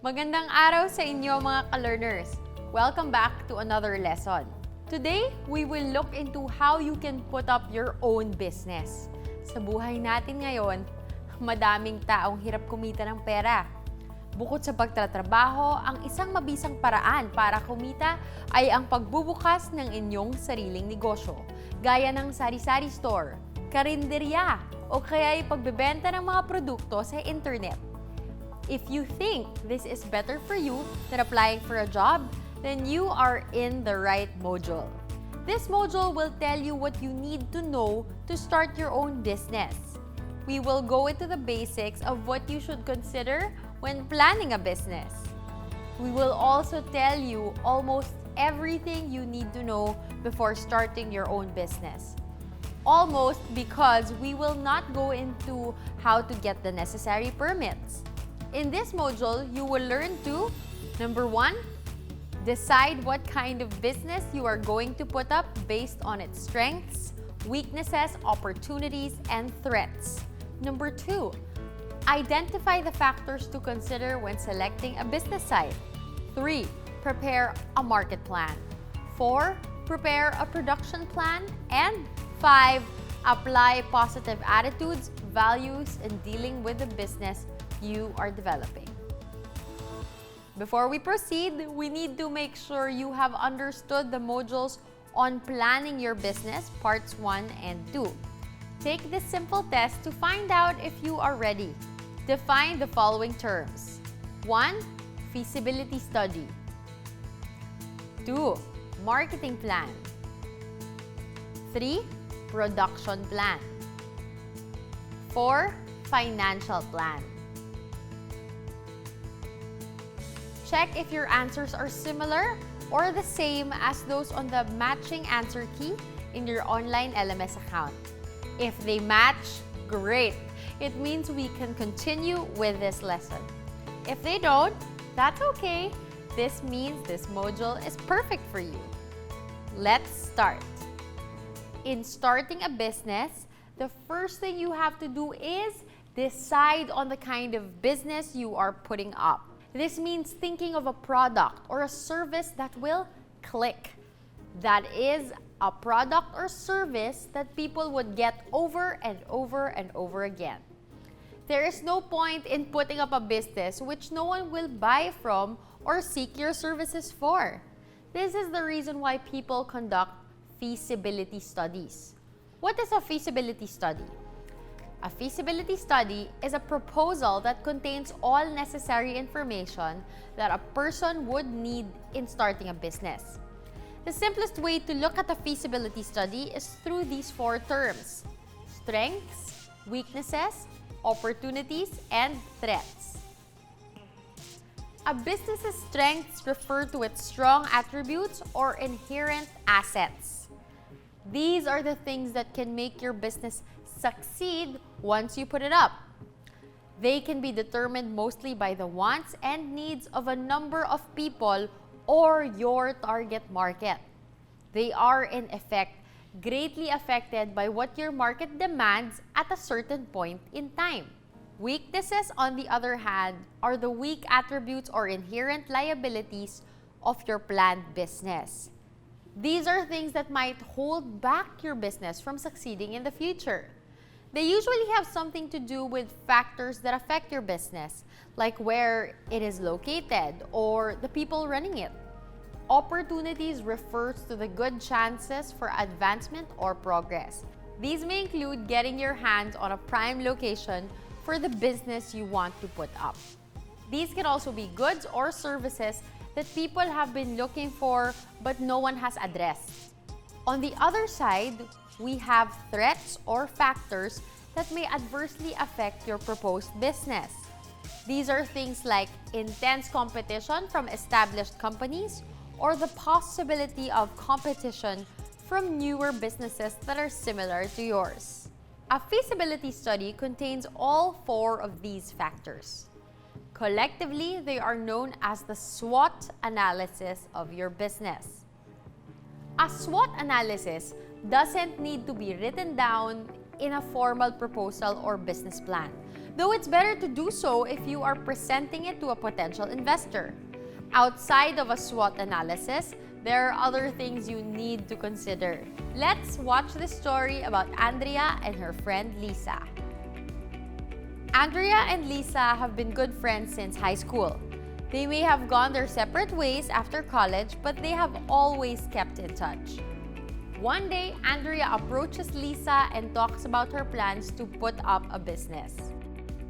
Magandang araw sa inyo mga ka-learners. Welcome back to another lesson. Today, we will look into how you can put up your own business. Sa buhay natin ngayon, madaming taong hirap kumita ng pera. Bukod sa pagtatrabaho, ang isang mabisang paraan para kumita ay ang pagbubukas ng inyong sariling negosyo, gaya ng sari-sari store, karinderya, o kaya ay pagbebenta ng mga produkto sa internet. If you think this is better for you than applying for a job, then you are in the right module. This module will tell you what you need to know to start your own business. We will go into the basics of what you should consider when planning a business. We will also tell you almost everything you need to know before starting your own business. Almost, because we will not go into how to get the necessary permits. In this module, you will learn to, number 1, decide what kind of business you are going to put up based on its strengths, weaknesses, opportunities, and threats. Number 2, identify the factors to consider when selecting a business site. 3, prepare a market plan. 4, prepare a production plan. And 5, apply positive attitudes, values, in dealing with the business you are developing. Before we proceed, we need to make sure you have understood the modules on planning your business, parts 1 and 2. Take this simple test to find out if you are ready. Define the following terms. 1, feasibility study. 2, marketing plan. 3, production plan. 4, financial plan. Check if your answers are similar or the same as those on the matching answer key in your online LMS account. If they match, great! It means we can continue with this lesson. If they don't, that's okay. This means this module is perfect for you. Let's start. In starting a business, the first thing you have to do is decide on the kind of business you are putting up. This means thinking of a product or a service that will click. That is, a product or service that people would get over and over and over again. There is no point in putting up a business which no one will buy from or seek your services for. This is the reason why people conduct feasibility studies. What is a feasibility study? A feasibility study is a proposal that contains all necessary information that a person would need in starting a business. The simplest way to look at a feasibility study is through these 4 terms: strengths, weaknesses, opportunities, and threats. A business's strengths refer to its strong attributes or inherent assets. These are the things that can make your business succeed once you put it up. They can be determined mostly by the wants and needs of a number of people or your target market. They are, in effect, greatly affected by what your market demands at a certain point in time. Weaknesses, on the other hand, are the weak attributes or inherent liabilities of your planned business. These are things that might hold back your business from succeeding in the future. They usually have something to do with factors that affect your business, like where it is located or the people running it. Opportunities refers to the good chances for advancement or progress. These may include getting your hands on a prime location for the business you want to put up. These can also be goods or services that people have been looking for but no one has addressed. On the other side, we have threats or factors that may adversely affect your proposed business. These are things like intense competition from established companies or the possibility of competition from newer businesses that are similar to yours. A feasibility study contains all 4 of these factors. Collectively, they are known as the SWOT analysis of your business. A SWOT analysis doesn't need to be written down in a formal proposal or business plan, though it's better to do so if you are presenting it to a potential investor. Outside of a SWOT analysis, there are other things you need to consider. Let's watch the story about Andrea and her friend Lisa. Andrea and Lisa have been good friends since high school. They may have gone their separate ways after college, but they have always kept in touch. One day, Andrea approaches Lisa and talks about her plans to put up a business.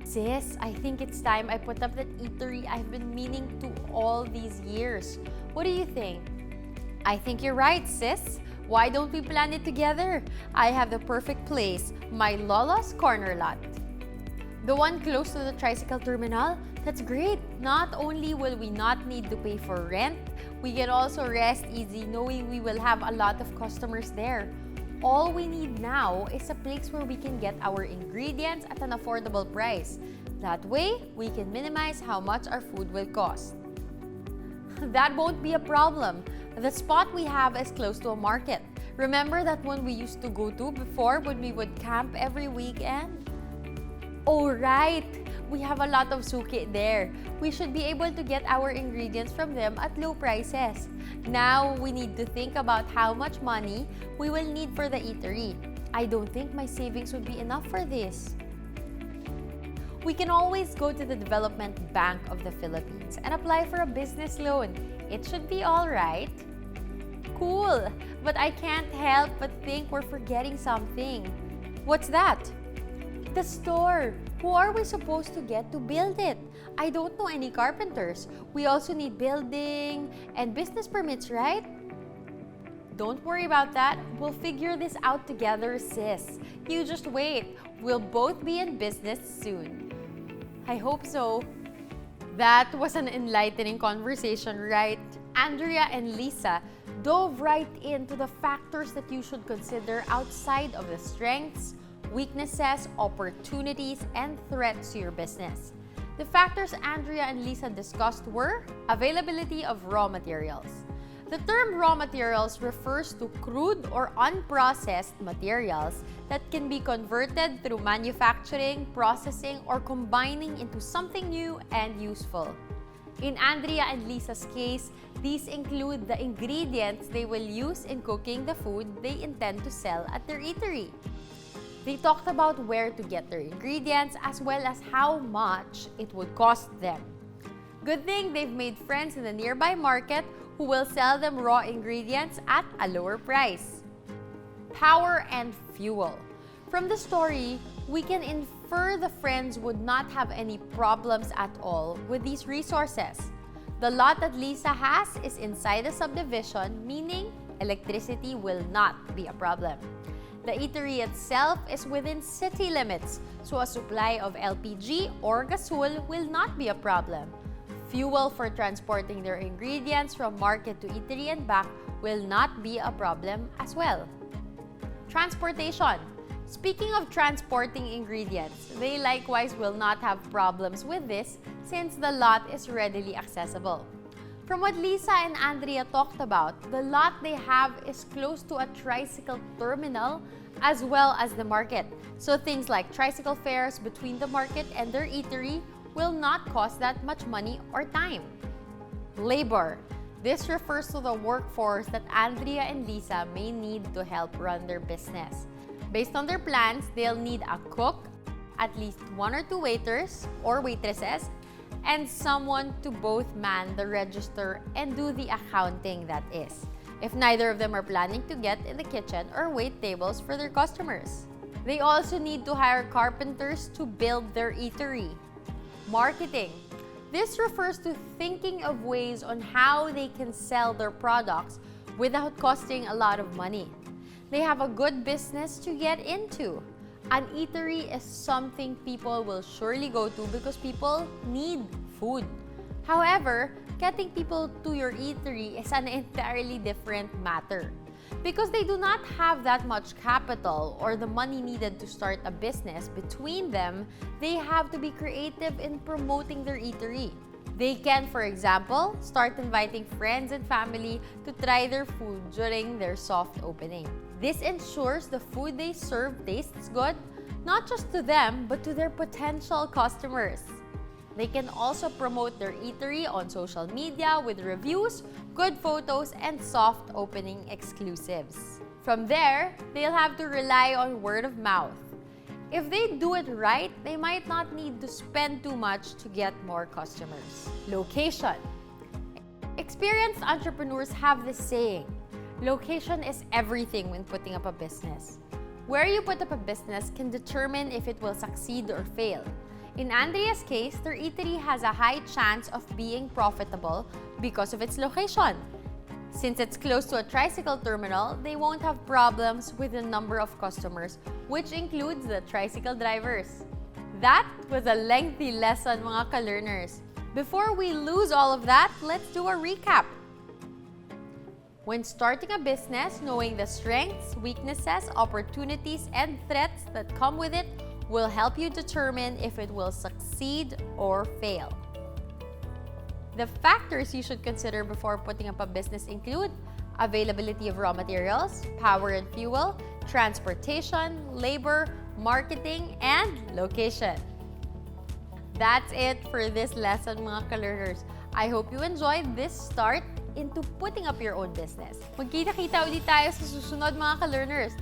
Sis, I think it's time I put up that eatery I've been meaning to all these years. What do you think? I think you're right, sis. Why don't we plan it together? I have the perfect place, my Lola's Corner Lot. The one close to the tricycle terminal? That's great. Not only will we not need to pay for rent, we can also rest easy knowing we will have a lot of customers there. All we need now is a place where we can get our ingredients at an affordable price. That way, we can minimize how much our food will cost. That won't be a problem. The spot we have is close to a market. Remember that one we used to go to before when we would camp every weekend? Oh, right! We have a lot of suki there. We should be able to get our ingredients from them at low prices. Now, we need to think about how much money we will need for the eatery. I don't think my savings would be enough for this. We can always go to the Development Bank of the Philippines and apply for a business loan. It should be all right. Cool! But I can't help but think we're forgetting something. What's that? The store. Who are we supposed to get to build it? I don't know any carpenters. We also need building and business permits, right? Don't worry about that. We'll figure this out together, sis. You just wait. We'll both be in business soon. I hope so. That was an enlightening conversation, right? Andrea and Lisa dove right into the factors that you should consider outside of the strengths, weaknesses, opportunities, and threats to your business. The factors Andrea and Lisa discussed were availability of raw materials. The term raw materials refers to crude or unprocessed materials that can be converted through manufacturing, processing, or combining into something new and useful. In Andrea and Lisa's case, these include the ingredients they will use in cooking the food they intend to sell at their eatery. They talked about where to get their ingredients as well as how much it would cost them. Good thing they've made friends in the nearby market who will sell them raw ingredients at a lower price. Power and fuel. From the story, we can infer the friends would not have any problems at all with these resources. The lot that Lisa has is inside a subdivision, meaning electricity will not be a problem. The eatery itself is within city limits, so a supply of LPG or gasol will not be a problem. Fuel for transporting their ingredients from market to eatery and back will not be a problem as well. Transportation. Speaking of transporting ingredients, they likewise will not have problems with this since the lot is readily accessible. From what Lisa and Andrea talked about, the lot they have is close to a tricycle terminal as well as the market. So things like tricycle fares between the market and their eatery will not cost that much money or time. Labor. This refers to the workforce that Andrea and Lisa may need to help run their business. Based on their plans, they'll need a cook, at least 1 or 2 waiters or waitresses, and someone to both man the register and do the accounting, that is, if neither of them are planning to get in the kitchen or wait tables for their customers. They also need to hire carpenters to build their eatery. Marketing. This refers to thinking of ways on how they can sell their products without costing a lot of money. They have a good business to get into. An eatery is something people will surely go to because people need food. However, getting people to your eatery is an entirely different matter. Because they do not have that much capital or the money needed to start a business between them, they have to be creative in promoting their eatery. They can, for example, start inviting friends and family to try their food during their soft opening. This ensures the food they serve tastes good, not just to them, but to their potential customers. They can also promote their eatery on social media with reviews, good photos, and soft opening exclusives. From there, they'll have to rely on word of mouth. If they do it right, they might not need to spend too much to get more customers. Location. Experienced entrepreneurs have this saying, location is everything when putting up a business. Where you put up a business can determine if it will succeed or fail. In Andrea's case, their eatery has a high chance of being profitable because of its location. Since it's close to a tricycle terminal, they won't have problems with the number of customers, which includes the tricycle drivers. That was a lengthy lesson, mga ka-learners. Before we lose all of that, let's do a recap. When starting a business, knowing the strengths, weaknesses, opportunities, and threats that come with it will help you determine if it will succeed or fail. The factors you should consider before putting up a business include availability of raw materials, power and fuel, transportation, labor, marketing, and location. That's it for this lesson, mga ka-learners. I hope you enjoyed this start into putting up your own business. Magkita-kita ulit tayo sa susunod, mga ka-learners.